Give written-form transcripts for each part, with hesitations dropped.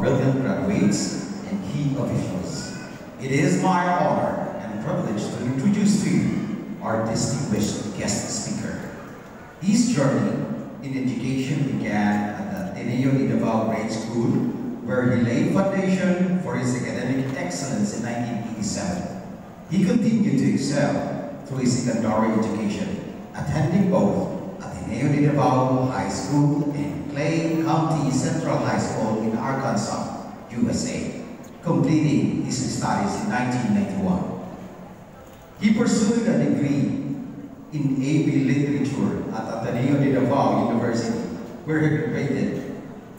brilliant graduates and key officials. It is my honor and privilege to introduce to you our distinguished guest speaker. His journey in education began at the Ateneo de Davao Grade School, where he laid foundation for his academic excellence in 1987. He continued to excel through his secondary education, attending both Ateneo de Davao High School and Clay County Central High School in Arkansas, USA, completing his studies in 1991. He pursued a degree in A.B. Literature at Ateneo de Davao University, where he graduated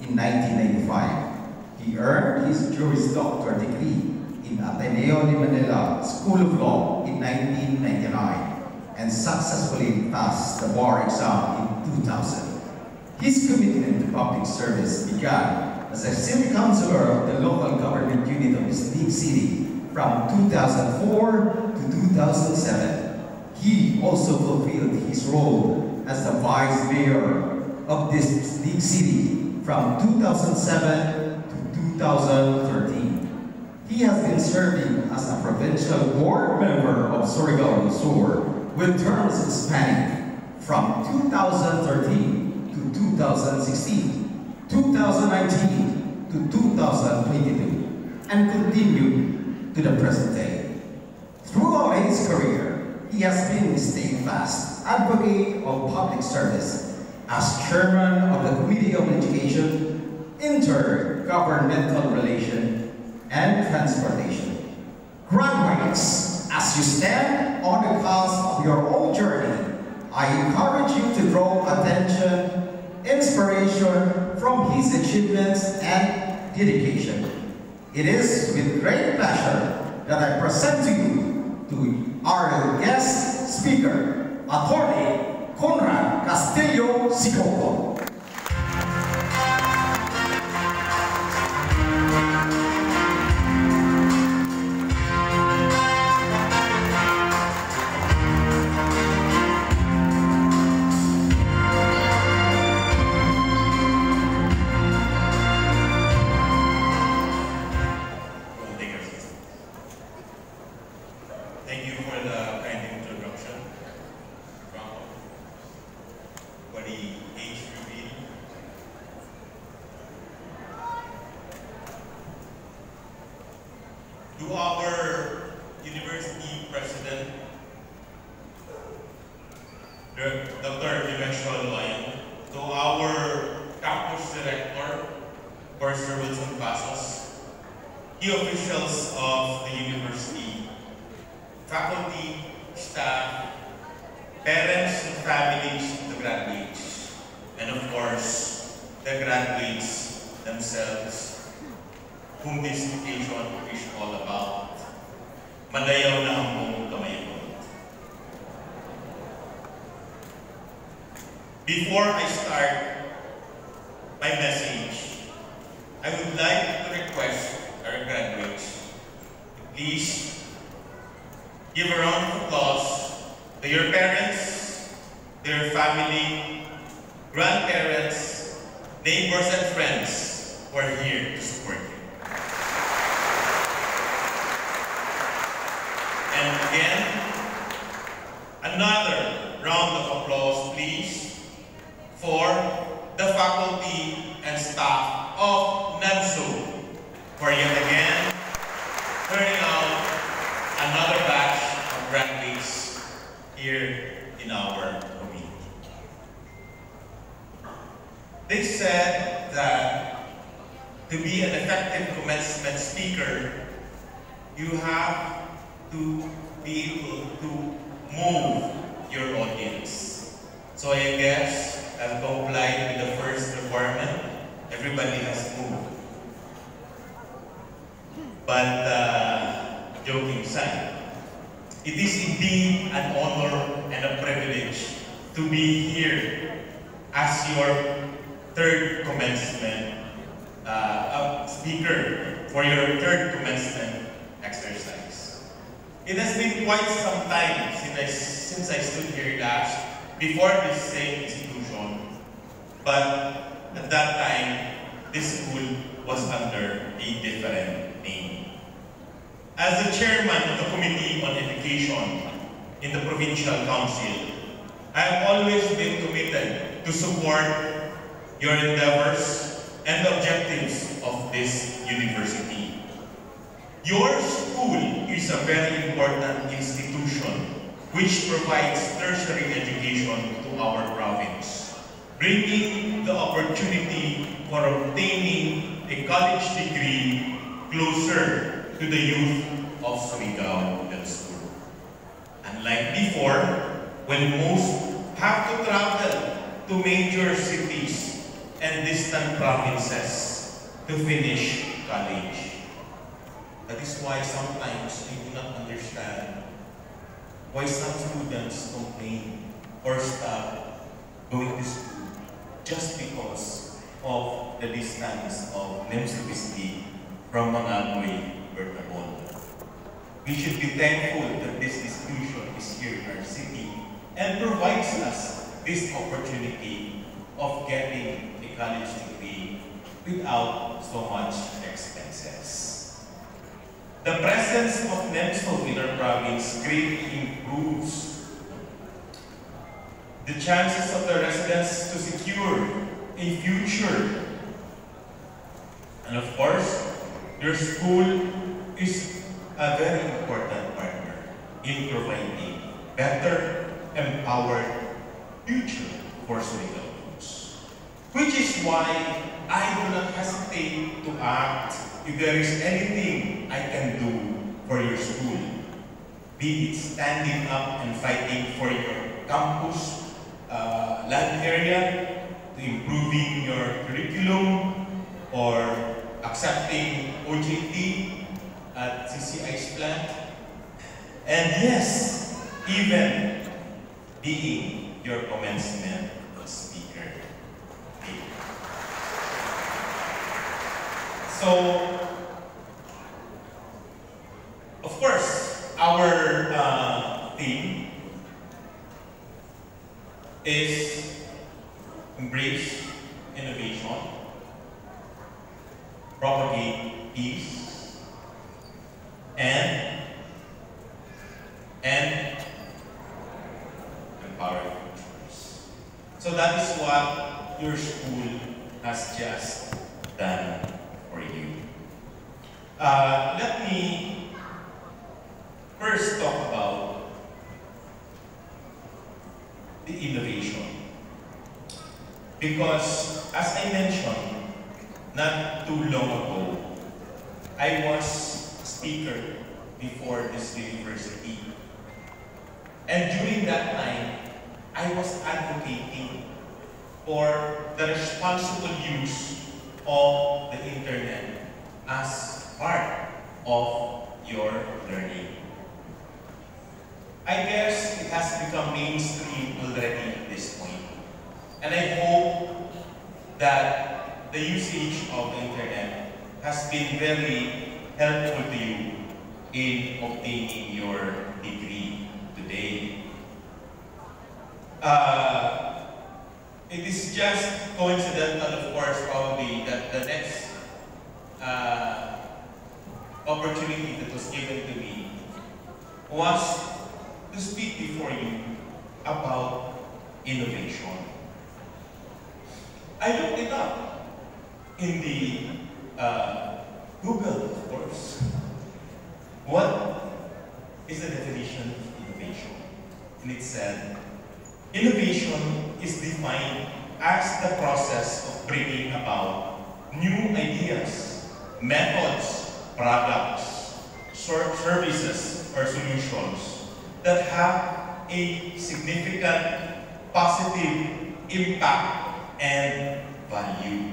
in 1995. He earned his Juris Doctor degree in Ateneo de Manila School of Law in 1999 and successfully passed the bar exam in 2000. His commitment to public service began as a city councilor of the local government unit of this big city from 2004 to 2007. He also fulfilled his role as the vice mayor of this big city from 2007 to 2013. He has been serving as a provincial board member of Surigao del Sur with terms spanning from 2013 to 2016, 2019 to 2022, and continued to the present day. Throughout his career, he has been a steadfast advocate of public service as chairman of the Committee on Education, Intergovernmental Relations, and Transportation. Graduates, as you stand on the cusp of your own journey, I encourage you to draw attention, inspiration from his achievements and dedication. It is with great pleasure that I present to you our guest speaker, Attorney Conrad Castillo Sicoco. To our university president, Dr. Dimensional Loyan, to our campus director, Professor Wilson Pasos, key officials of the university, faculty, staff, parents and families of the graduates, and of course, the graduates themselves, whom this occasion is all about. Madayaw na hambong kamayakot. Before I start my message, I would like to request our graduates to please give a round of applause to your parents, their family, grandparents, neighbors, and friends who are here to support you. And again, another round of applause, please, for the faculty and staff of NANSU for yet again turning out another batch of graduates here in our community. They said that to be an effective commencement speaker, you have to be able to move your audience. So I guess I've complied with the first requirement. Everybody has moved. But joking aside, it is indeed an honor and a privilege to be here as your third commencement speaker for your third commencement exercise. It has been quite some time since I stood here last before this same institution, but at that time, this school was under a different name. As the chairman of the Committee on Education in the Provincial Council, I have always been committed to support your endeavors and the objectives of this university. Your school is a very important institution which provides tertiary education to our province, bringing the opportunity for obtaining a college degree closer to the youth of Surigao del Sur. Unlike before, when most have to travel to major cities and distant provinces to finish college. That is why sometimes I do not understand why some students complain or stop going to school just because of the distance of NEMS from Mangagoy, Bertabon. We should be thankful that this institution is here in our city and provides us this opportunity of getting a college degree without so much expenses. The presence of NEMSO in our province greatly improves the chances of the residents to secure a future. And of course, your school is a very important partner in providing better, empowered future for Surigao youths. Which is why I do not hesitate to act if there is anything I can do for your school. Be it standing up and fighting for your campus land area, to improving your curriculum, or accepting OJT at CCI's plant, and yes, even being your commencement speaker. Okay. So, of course, our theme is embrace innovation, propagate peace, and empower futures. So that is what your school has just done for you. Let me first talk about the innovation. Because, as I mentioned, not too long ago, I was a speaker before this university. And during that time, I was advocating for the responsible use of the internet as part of your learning. I guess it has become mainstream already at this point. And I hope that the usage of the internet has been very helpful to you in obtaining your degree today. It is just coincidental, of course, probably, that the next opportunity that was given to me was to speak before you about innovation. I looked it up in the Google, of course. What is the definition of innovation? And it said, innovation is defined as the process of bringing about new ideas, methods, products, services, or solutions that have a significant positive impact and value.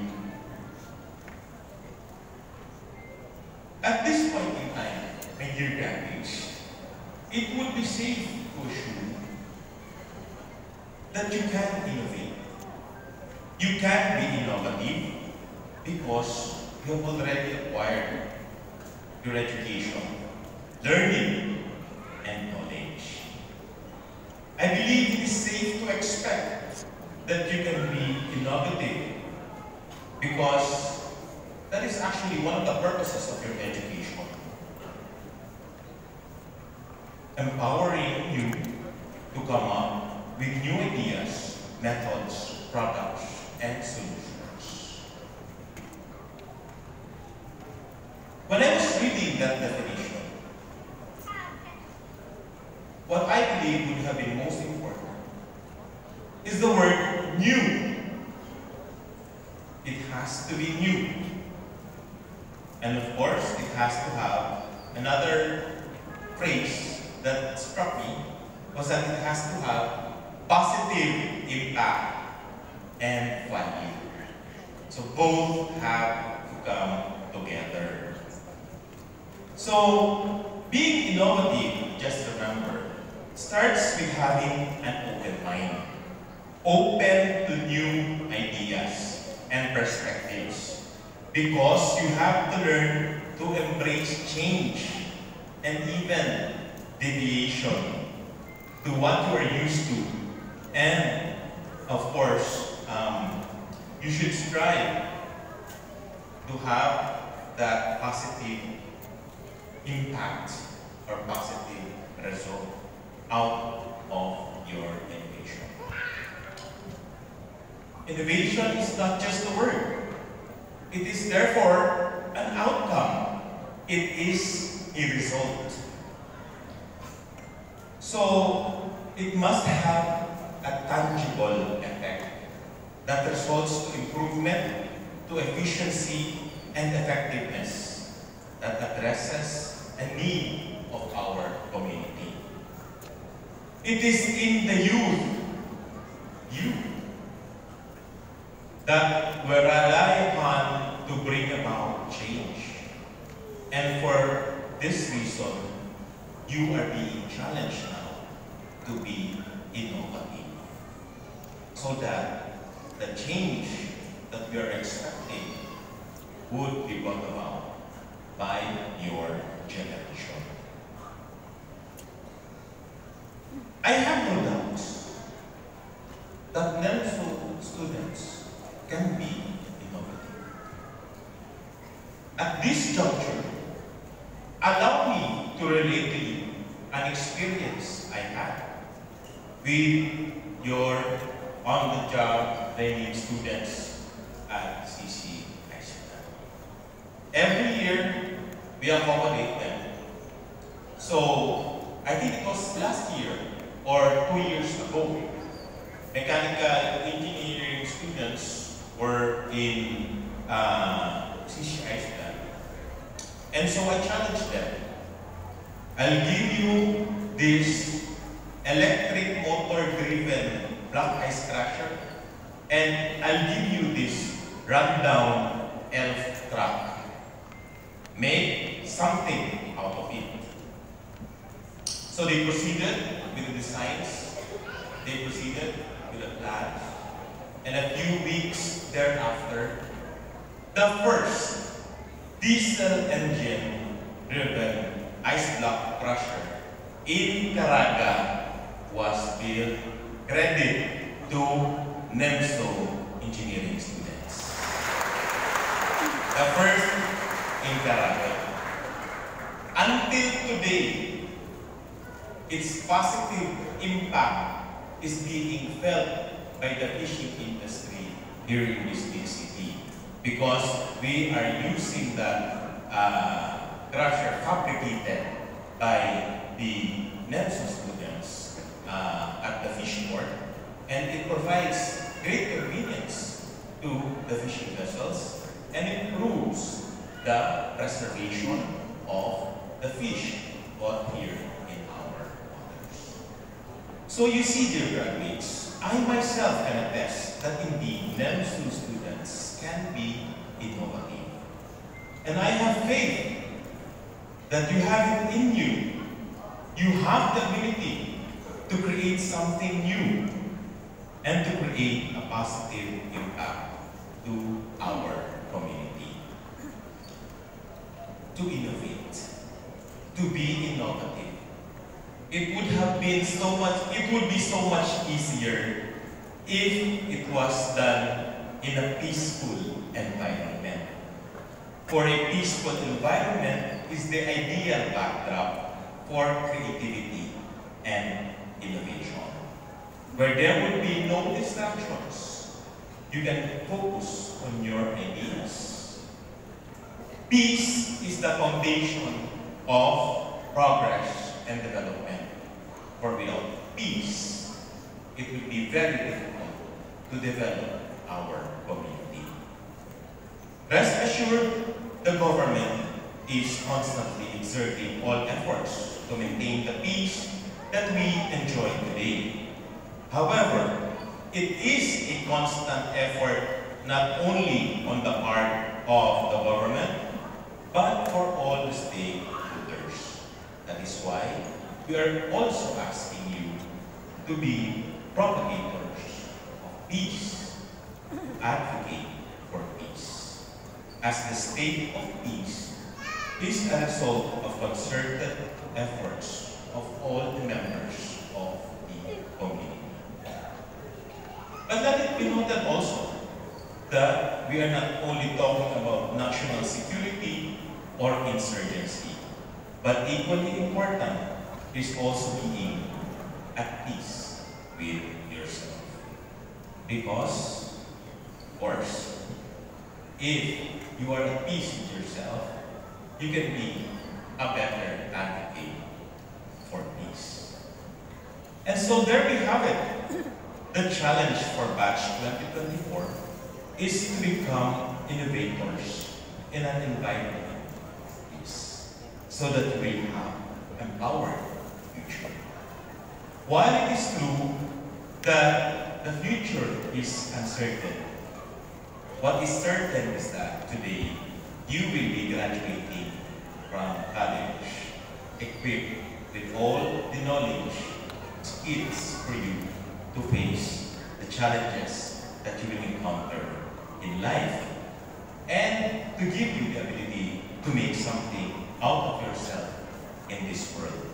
At this point in time, my dear graduates, it would be safe to assume that you can innovate. You can be innovative because you have already acquired your education, learning, and knowledge. I believe it is safe to expect that you can be innovative because that is actually one of the purposes of your education. Empowering you to come up with new ideas, methods, products, and solutions. When I was reading that definition, what I believe would have been most important is the word new. It has to be new. And of course, it has to have another phrase that struck me was that it has to have positive impact and value. So both have to come together. So being innovative, just remember, starts with having an open mind. Open to new ideas and perspectives. Because you have to learn to embrace change and even deviation to what you are used to. And of course, you should strive to have that positive impact or positive result out of your innovation. Innovation is not just a word. It is therefore an outcome. It is a result. So, it must have a tangible effect that results to improvement, to efficiency and effectiveness that addresses a need of our community. It is in the youth, that we rely upon to bring about change. And for this reason, you are being challenged now to be innovative, so that the change that we are expecting would be brought about by your generation. I have no doubt that NELSO students can be innovative. At this juncture, allow me to relate to you an experience I had with your on-the-job training students at CC High School. Every year, we accommodate them. So, I think it was last year or 2 years ago, mechanical engineering students were in CC High School. And so I challenged them. I'll give you this electric motor-driven black ice crusher, and I'll give you this rundown elf truck. Make something out of it. So they proceeded with the designs, they proceeded with the plans, and a few weeks thereafter, the first diesel engine driven ice block crusher in Caraga was built. Credit to NELSO engineering students. The first in Caraga. Until today, its positive impact is being felt by the fishing industry here in this big city, because we are using the crusher fabricated by the NELSO students at the fishing port, and it provides great convenience to the fishing vessels and improves the preservation of the fish caught here in our waters. So you see, dear graduates, I myself can attest that indeed NELSO students can be innovative. And I have faith that you have it in you. You have the ability to create something new and to create a positive impact to our community. To innovate, to be innovative. It would be so much easier if it was done in a peaceful environment. for a peaceful environment is the ideal backdrop for creativity and innovation, where there would be no distractions. You can focus on your ideas. Peace is the foundation of progress and development. For without peace, it will be very difficult to develop our community. Rest assured, the government is constantly exerting all efforts to maintain the peace that we enjoy today. However, it is a constant effort not only on the part of the government, but for all the stakeholders. That is why we are also asking you to be propagators of peace, advocate for peace, as the state of peace is a result of concerted efforts of all the members of the community. But let it be noted also that we are not only talking about national security or insurgency, but equally important is also being at peace with yourself. Because, of course, if you are at peace with yourself, you can be a better advocate for peace. And so there we have it. The challenge for Batch 2024 is to become innovators in an environment of peace, so that we have empowered future. While it is true that the future is uncertain, what is certain is that today you will be graduating from college equipped with all the knowledge, skills for you to face the challenges that you will encounter in life, and to give you the ability to make something out of yourself in this world.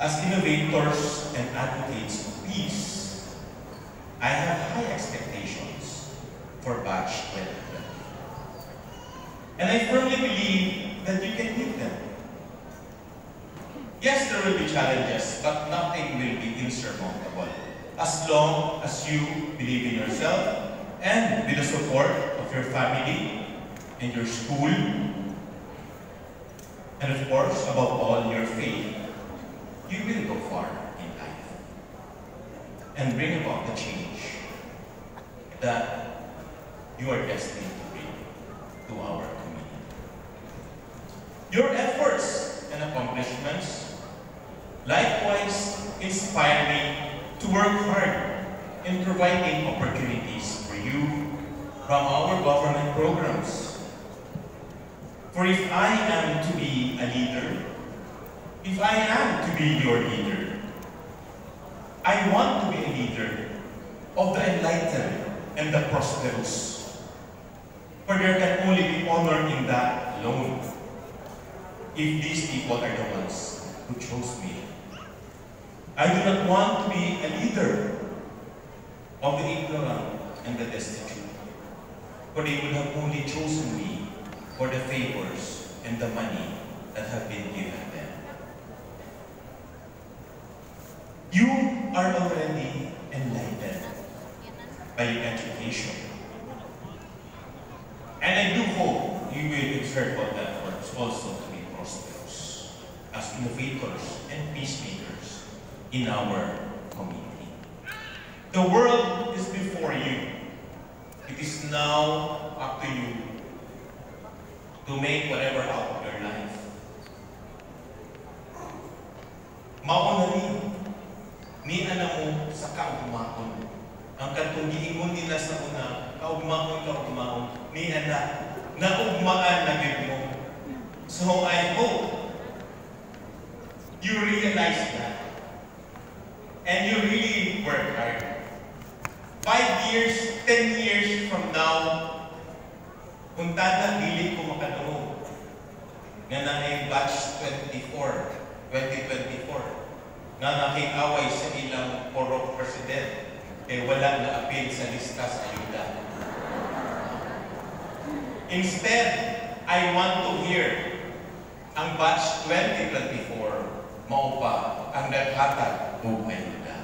As innovators and advocates of peace, I have high expectations for Batch 2020. And I firmly believe that you can meet them. Yes, there will be challenges, but nothing will be insurmountable as long as you believe in yourself and with the support of your family and your school, and of course, above all, your faith. You will go far in life and bring about the change that you are destined to bring to our community. Your efforts and accomplishments likewise inspire me to work hard in providing opportunities for you from our government programs. For if I am to be a leader, if I am to be your leader, I want to be a leader of the enlightened and the prosperous. For there can only be honor in that alone, if these people are the ones who chose me. I do not want to be a leader of the ignorant and the destitute, for they would have only chosen me for the favors and the money that have been given them. You are already enlightened by your education. And I do hope you will exert all efforts also to be prosperous as innovators and peacemakers in our community. The world is before you. It is now up to you to make whatever out of your life. Mauna ni alam mo sa kaugmaon. Ang katong giingon nila sa una, kaugmaon, ni anak, naugmaan na gid mo. So I hope you realize that. And you really work hard. 5 years, 10 years from now, kung tada dili ko makadungog, nga na ay batch 2024, na nakikaway sa ilang korok president, wala na appeal sa lista sa ayuda. Instead, I want to hear ang batch 2024, mao pa ang naghatag ng ayuda.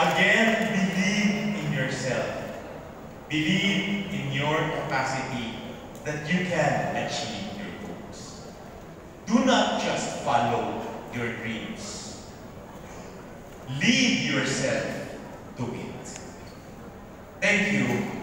Again, believe in yourself. Believe in your capacity that you can achieve your goals. Do not just follow your dreams. Lead yourself to it. Thank you.